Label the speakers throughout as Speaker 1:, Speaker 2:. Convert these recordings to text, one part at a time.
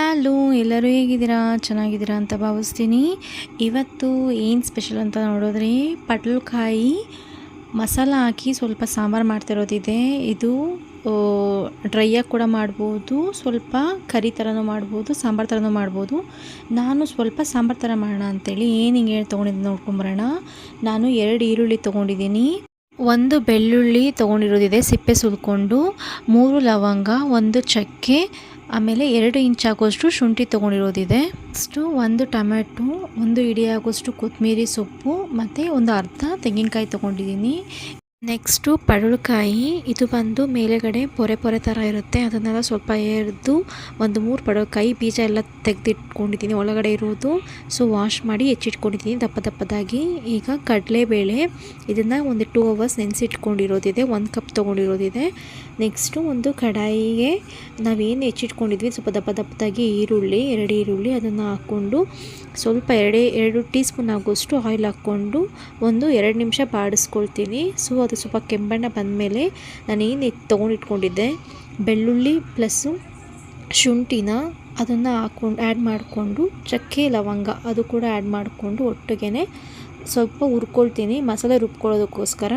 Speaker 1: Hello, ಎಲ್ಲರೂ ಹೇಗಿದ್ದೀರಾ? ಚೆನ್ನಾಗಿದ್ದೀರಾ ಅಂತ ಭಾವಿಸ್ತೀನಿ. ಇವತ್ತು ಏನು ಸ್ಪೆಷಲ್ ಅಂತ ನೋಡಿದ್ರೆ ಪಡವಲಕಾಯಿ ಮಸಾಲ ಹಾಕಿ ಸ್ವಲ್ಪ ಸಾಂಬಾರು ಮಾಡ್ತಿರೋದಿದೆ. ಇದು ಡ್ರೈಯಾಗಿ ಕೂಡ ಮಾಡ್ಬೋದು, ಸ್ವಲ್ಪ ಕರಿ ಥರನೂ ಮಾಡ್ಬೋದು, ಸಾಂಬಾರು ಥರನೂ ಮಾಡ್ಬೋದು. ನಾನು ಸ್ವಲ್ಪ ಸಾಂಬಾರು ಥರ ಮಾಡೋಣ ಅಂತೇಳಿ ಏನು ಹಿಂಗೆ ತೊಗೊಂಡಿದ್ದೀನಿ ನೋಡ್ಕೊಂಬರೋಣ. ನಾನು 2 ಈರುಳ್ಳಿ ತೊಗೊಂಡಿದ್ದೀನಿ, 1 ಬೆಳ್ಳುಳ್ಳಿ ತೊಗೊಂಡಿರೋದಿದೆ ಸಿಪ್ಪೆ ಸುಲ್ಕೊಂಡು, 3 ಲವಂಗ, 1 ಚಕ್ಕೆ, ಆಮೇಲೆ 2 ಇಂಚ್ ಆಗೋಷ್ಟು ಶುಂಠಿ ತೊಗೊಂಡಿರೋದಿದೆ. ನೆಕ್ಸ್ಟು 1 ಟೊಮೆಟೊ, 1 ಇಡಿ ಆಗೋಷ್ಟು ಕೊತ್ತಂಬರಿ ಸೊಪ್ಪು ಮತ್ತು ಒಂದು ಅರ್ಧ ತೆಂಗಿನಕಾಯಿ ತೊಗೊಂಡಿದ್ದೀನಿ. ನೆಕ್ಸ್ಟು ಪಡವಲಕಾಯಿ, ಇದು ಬಂದು ಮೇಲೆಗಡೆ ಪೊರೆ ಪೊರೆ ಥರ ಇರುತ್ತೆ, ಅದನ್ನೆಲ್ಲ ಸ್ವಲ್ಪ ಎರೆದು 1-3 ಪಡವಲಕಾಯಿ ಬೀಜ ಎಲ್ಲ ತೆಗೆದಿಟ್ಕೊಂಡಿದ್ದೀನಿ ಒಳಗಡೆ ಇರೋದು. ಸೊ ವಾಶ್ ಮಾಡಿ ಹೆಚ್ಚಿಟ್ಕೊಂಡಿದ್ದೀನಿ ದಪ್ಪ ದಪ್ಪದಾಗಿ. ಈಗ ಕಡಲೆಬೇಳೆ, ಇದನ್ನು ಒಂದು 2 ಅವರ್ಸ್ ನೆನೆಸಿಟ್ಕೊಂಡಿರೋದಿದೆ, 1 ಕಪ್ ತೊಗೊಂಡಿರೋದಿದೆ. ನೆಕ್ಸ್ಟು ಒಂದು ಕಡಾಯಿಗೆ ನಾವೇನು ಹೆಚ್ಚಿಟ್ಕೊಂಡಿದ್ವಿ ಸ್ವಲ್ಪ ದಪ್ಪ ದಪ್ಪದಾಗಿ ಈರುಳ್ಳಿ, 2 ಈರುಳ್ಳಿ, ಅದನ್ನು ಹಾಕ್ಕೊಂಡು ಸ್ವಲ್ಪ 2 ಟೀ ಸ್ಪೂನ್ ಆಗೋಷ್ಟು ಆಯಿಲ್ ಹಾಕ್ಕೊಂಡು 2 ನಿಮಿಷ ಬಾಡಿಸ್ಕೊಳ್ತೀನಿ. ಸೊ ಅದು ಸ್ವಲ್ಪ ಕೆಂಬಣ್ಣ ಬಂದಮೇಲೆ ನಾನೇನು ತೊಗೊಂಡಿಟ್ಕೊಂಡಿದ್ದೆ ಬೆಳ್ಳುಳ್ಳಿ ಪ್ಲಸ್ಸು ಶುಂಠಿನ ಅದನ್ನು ಆ್ಯಡ್ ಮಾಡಿಕೊಂಡು, ಚಕ್ಕೆ ಲವಂಗ ಅದು ಕೂಡ ಆ್ಯಡ್ ಮಾಡಿಕೊಂಡು ಒಟ್ಟಿಗೆ ಸ್ವಲ್ಪ ಹುರ್ಕೊಳ್ತೀನಿ ಮಸಾಲೆ ರುಬ್ಕೊಳ್ಳೋದಕ್ಕೋಸ್ಕರ.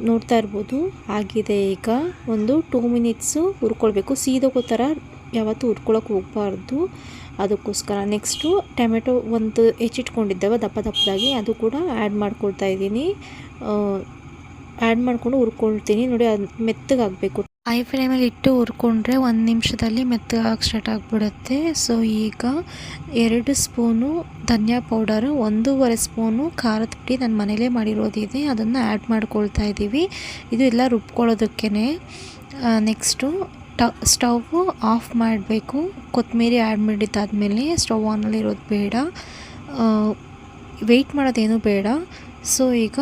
Speaker 1: ನೋಡ್ತಾ ಇರ್ಬೋದು ಆಗಿದೆ. ಈಗ ಒಂದು 2 ಮಿನಿಟ್ಸು ಹುರ್ಕೊಳ್ಬೇಕು, ಸೀದೋಗೋ ಥರ ಯಾವತ್ತೂ ಹುರ್ಕೊಳಕ್ಕೆ ಹೋಗಬಾರ್ದು, ಅದಕ್ಕೋಸ್ಕರ. ನೆಕ್ಸ್ಟು ಟೊಮೆಟೊ ಒಂದು ಹೆಚ್ಚಿಟ್ಕೊಂಡಿದ್ದಾವೆ ದಪ್ಪ ದಪ್ಪದಾಗಿ, ಅದು ಕೂಡ ಆ್ಯಡ್ ಮಾಡ್ಕೊಳ್ತಾ ಇದ್ದೀನಿ. ಆ್ಯಡ್ ಮಾಡಿಕೊಂಡು ಹುರ್ಕೊಳ್ತೀನಿ. ನೋಡಿ, ಅದು ಮೆತ್ತಗಾಗಬೇಕು. ಹೈ ಫ್ಲೇಮಲ್ಲಿ ಇಟ್ಟು ಹುರ್ಕೊಂಡ್ರೆ 1 ನಿಮಿಷದಲ್ಲಿ ಮೆತ್ತಗಾಗಿ ಸ್ಟಾರ್ಟ್ ಆಗಿಬಿಡುತ್ತೆ. ಸೊ ಈಗ 2 ಸ್ಪೂನು ಧನಿಯಾ ಪೌಡರು, 1.5 ಸ್ಪೂನು ಖಾರದ ಪುಡಿ ನನ್ನ ಮನೇಲೇ ಮಾಡಿರೋದಿದೆ, ಅದನ್ನು ಆ್ಯಡ್ ಮಾಡ್ಕೊಳ್ತಾ ಇದ್ದೀವಿ. ಇದು ಎಲ್ಲ ರುಬ್ಕೊಳ್ಳೋದಕ್ಕೇ. ನೆಕ್ಸ್ಟು ಸ್ಟವ್ ಆಫ್ ಮಾಡಬೇಕು. ಕೊತ್ತಂಬರಿ ಆ್ಯಡ್ ಮಾಡಿದ್ದಾದಮೇಲೆ ಸ್ಟವ್ ಆನಲ್ಲಿ ಇರೋದು ಬೇಡ, ವೆಯ್ಟ್ ಮಾಡೋದೇನು ಬೇಡ. ಸೊ ಈಗ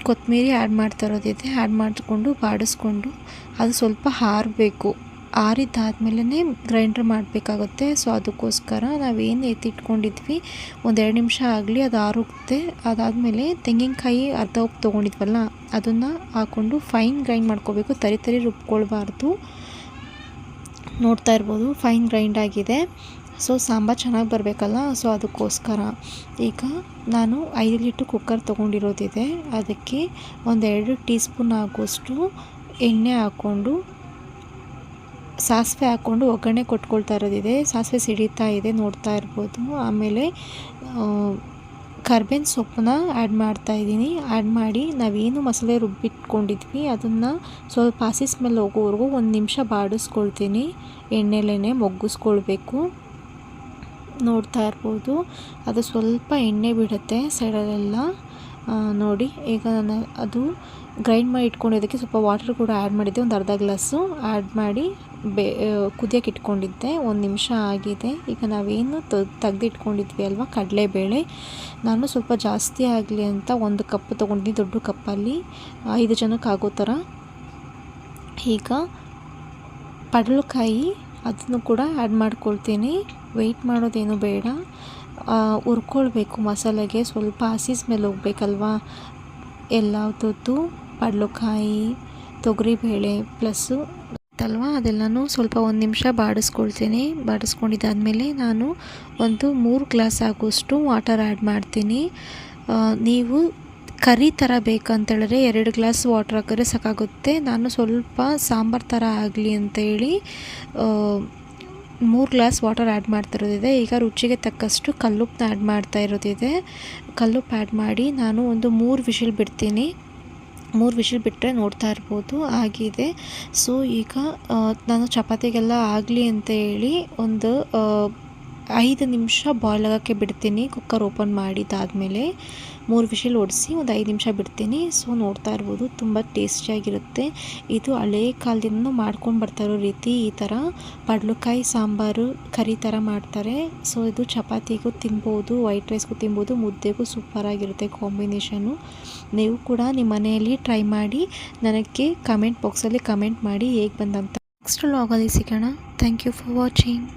Speaker 1: ಕೊತ್ತಂಬರಿ ಆ್ಯಡ್ ಮಾಡ್ತಾ ಇರೋದಿದೆ, ಆ್ಯಡ್ ಮಾಡಿಕೊಂಡು ಬಾಡಿಸ್ಕೊಂಡು ಅದು ಸ್ವಲ್ಪ ಆರಬೇಕು. ಆರಿದ್ದಾದ್ಮೇಲೆ ಗ್ರೈಂಡ್ರ್ ಮಾಡಬೇಕಾಗುತ್ತೆ. ಸೊ ಅದಕ್ಕೋಸ್ಕರ ನಾವೇನು ಎತ್ತಿಟ್ಕೊಂಡಿದ್ವಿ 1-2 ನಿಮಿಷ ಆಗಲಿ, ಅದು ಆರೋಗುತ್ತೆ. ಅದಾದಮೇಲೆ ತೆಂಗಿನಕಾಯಿ ಅರ್ಧ ಉಪ್ಪು ತೊಗೊಂಡಿದ್ವಲ್ಲ ಅದನ್ನು ಹಾಕ್ಕೊಂಡು ಫೈನ್ ಗ್ರೈಂಡ್ ಮಾಡ್ಕೋಬೇಕು, ತರಿ ರುಬ್ಕೊಳ್ಬಾರ್ದು. ನೋಡ್ತಾ ಇರ್ಬೋದು ಫೈನ್ ಗ್ರೈಂಡ್ ಆಗಿದೆ. ಸೊ ಸಾಂಬಾರು ಚೆನ್ನಾಗಿ ಬರಬೇಕಲ್ಲ, ಸೊ ಅದಕ್ಕೋಸ್ಕರ. ಈಗ ನಾನು 5 ಲೀಟ್ರ್ ಕುಕ್ಕರ್ ತೊಗೊಂಡಿರೋದಿದೆ, ಅದಕ್ಕೆ 2 ಟೀ ಸ್ಪೂನ್ ಆಗೋಷ್ಟು ಎಣ್ಣೆ ಹಾಕ್ಕೊಂಡು ಸಾಸಿವೆ ಹಾಕ್ಕೊಂಡು ಒಗ್ಗರಣೆ ಕೊಟ್ಕೊಳ್ತಾ ಇರೋದಿದೆ. ಸಾಸಿವೆ ಸಿಡಿತಾ ಇದೆ, ನೋಡ್ತಾ ಇರ್ಬೋದು. ಆಮೇಲೆ ಕರ್ಬೇವಿನ ಸೊಪ್ಪನ್ನ ಆ್ಯಡ್ ಮಾಡ್ತಾಯಿದ್ದೀನಿ. ಆ್ಯಡ್ ಮಾಡಿ ನಾವೇನು ಮಸಾಲೆ ರುಬ್ಬಿಟ್ಕೊಂಡಿದ್ವಿ ಅದನ್ನು ಸ್ವಲ್ಪ ಹಸಿ ಸ್ಮೆಲ್ ಹೋಗೋವರೆಗೂ 1 ನಿಮಿಷ ಬಾಡಿಸ್ಕೊಳ್ತೀನಿ. ಎಣ್ಣೆಲೇ ಮೊಗ್ಗಿಸ್ಕೊಳ್ಬೇಕು. ನೋಡ್ತಾ ಇರ್ಬೋದು ಅದು ಸ್ವಲ್ಪ ಎಣ್ಣೆ ಬಿಡುತ್ತೆ ಸೈಡಲ್ಲೆಲ್ಲ. ನೋಡಿ, ಈಗ ನಾನು ಅದು ಗ್ರೈಂಡ್ ಮಾಡಿ ಇಟ್ಕೊಂಡಿದ್ದಕ್ಕೆ ಸ್ವಲ್ಪ ವಾಟರ್ ಕೂಡ ಆ್ಯಡ್ ಮಾಡಿದ್ದೆ, ಒಂದು ಅರ್ಧ ಗ್ಲಾಸು ಆ್ಯಡ್ ಮಾಡಿ ಕುದಿಯೋಕೆ ಇಟ್ಕೊಂಡಿದ್ದೆ. 1 ನಿಮಿಷ ಆಗಿದೆ. ಈಗ ನಾವೇನು ತೆಗೆದಿಟ್ಕೊಂಡಿದ್ವಿ ಅಲ್ವಾ ಕಡಲೆಬೇಳೆ, ನಾನು ಸ್ವಲ್ಪ ಜಾಸ್ತಿ ಆಗಲಿ ಅಂತ 1 ಕಪ್ ತೊಗೊಂಡಿದ್ದೀನಿ, ದೊಡ್ಡ ಕಪ್ಪಲ್ಲಿ 5 ಜನಕ್ಕೆ ಆಗೋ ಥರ. ಈಗ ಪಡವಲಕಾಯಿ ಅದನ್ನು ಕೂಡ ಆ್ಯಡ್ ಮಾಡ್ಕೊಳ್ತೀನಿ. ವೆಯ್ಟ್ ಮಾಡೋದೇನು ಬೇಡ, ಹುರ್ಕೊಳ್ಬೇಕು ಮಸಾಲೆಗೆ. ಸ್ವಲ್ಪ ಹಸಿ ಸ್ಮೆಲ್ ಹೋಗ್ಬೇಕಲ್ವಾ ಎಲ್ಲದದ್ದು, ಪಡವಲಕಾಯಿ, ತೊಗರಿಬೇಳೆ ಪ್ಲಸ್ಸು ಅಲ್ವಾ, ಅದೆಲ್ಲನೂ ಸ್ವಲ್ಪ 1 ನಿಮಿಷ ಬಾಡಿಸ್ಕೊಳ್ತೀನಿ. ಬಾಡಿಸ್ಕೊಂಡಿದ್ದಾದಮೇಲೆ ನಾನು ಒಂದು 3 ಗ್ಲಾಸ್ ಆಗೋಷ್ಟು ವಾಟರ್ ಆ್ಯಡ್ ಮಾಡ್ತೀನಿ. ನೀವು ಕರಿ ಥರ ಬೇಕಂತೇಳಿದ್ರೆ 2 ಗ್ಲಾಸ್ ವಾಟರ್ ಹಾಕಿದ್ರೆ ಸಾಕಾಗುತ್ತೆ. ನಾನು ಸ್ವಲ್ಪ ಸಾಂಬಾರು ಥರ ಆಗಲಿ ಅಂತೇಳಿ 3 ಗ್ಲಾಸ್ ವಾಟರ್ ಆ್ಯಡ್ ಮಾಡ್ತಿರೋದಿದೆ. ಈಗ ರುಚಿಗೆ ತಕ್ಕಷ್ಟು ಕಲ್ಲುಪ್ಪನ್ನ ಆ್ಯಡ್ ಮಾಡ್ತಾ ಇರೋದಿದೆ. ಕಲ್ಲುಪ್ಪು ಆ್ಯಡ್ ಮಾಡಿ ನಾನು ಒಂದು 3 ವಿಷಲ್ ಬಿಡ್ತೀನಿ. 3 ವಿಷಲ್ ಬಿಟ್ಟರೆ ನೋಡ್ತಾ ಇರ್ಬೋದು ಆಗಿದೆ. ಸೊ ಈಗ ನಾನು ಚಪಾತಿಗೆಲ್ಲ ಆಗಲಿ ಅಂತ ಹೇಳಿ ಒಂದು 5 ನಿಮಿಷ ಬಾಯ್ಲ್ ಆಗೋಕ್ಕೆ ಬಿಡ್ತೀನಿ. ಕುಕ್ಕರ್ ಓಪನ್ ಮಾಡಿದ್ದಾದಮೇಲೆ 3 ವಿಷಲ್ ಹೊಡಿಸಿ ಒಂದು 5 ನಿಮಿಷ ಬಿಡ್ತೀನಿ. ಸೊ ನೋಡ್ತಾ ಇರ್ಬೋದು ತುಂಬ ಟೇಸ್ಟಿಯಾಗಿರುತ್ತೆ. ಇದು ಹಳೇ ಕಾಲದಿಂದ ಮಾಡ್ಕೊಂಡು ಬರ್ತಾ ಇರೋ ರೀತಿ ಈ ಥರ ಪಡವಲಕಾಯಿ ಸಾಂಬಾರು ಕರಿ ಥರ ಮಾಡ್ತಾರೆ. ಸೊ ಇದು ಚಪಾತಿಗೂ ತಿನ್ಬೋದು, ವೈಟ್ ರೈಸ್ಗೂ ತಿನ್ಬೋದು, ಮುದ್ದೆಗೂ ಸೂಪರಾಗಿರುತ್ತೆ ಕಾಂಬಿನೇಷನ್ನು. ನೀವು ಕೂಡ ನಿಮ್ಮ ಮನೆಯಲ್ಲಿ ಟ್ರೈ ಮಾಡಿ ನನಗೆ ಕಮೆಂಟ್ ಬಾಕ್ಸಲ್ಲಿ ಕಮೆಂಟ್ ಮಾಡಿ ಹೇಗೆ ಬಂದಂತ. ನೆಕ್ಸ್ಟ್ ವ್ಲಾಗಲ್ಲಿ ಸಿಗೋಣ. Thank you for watching.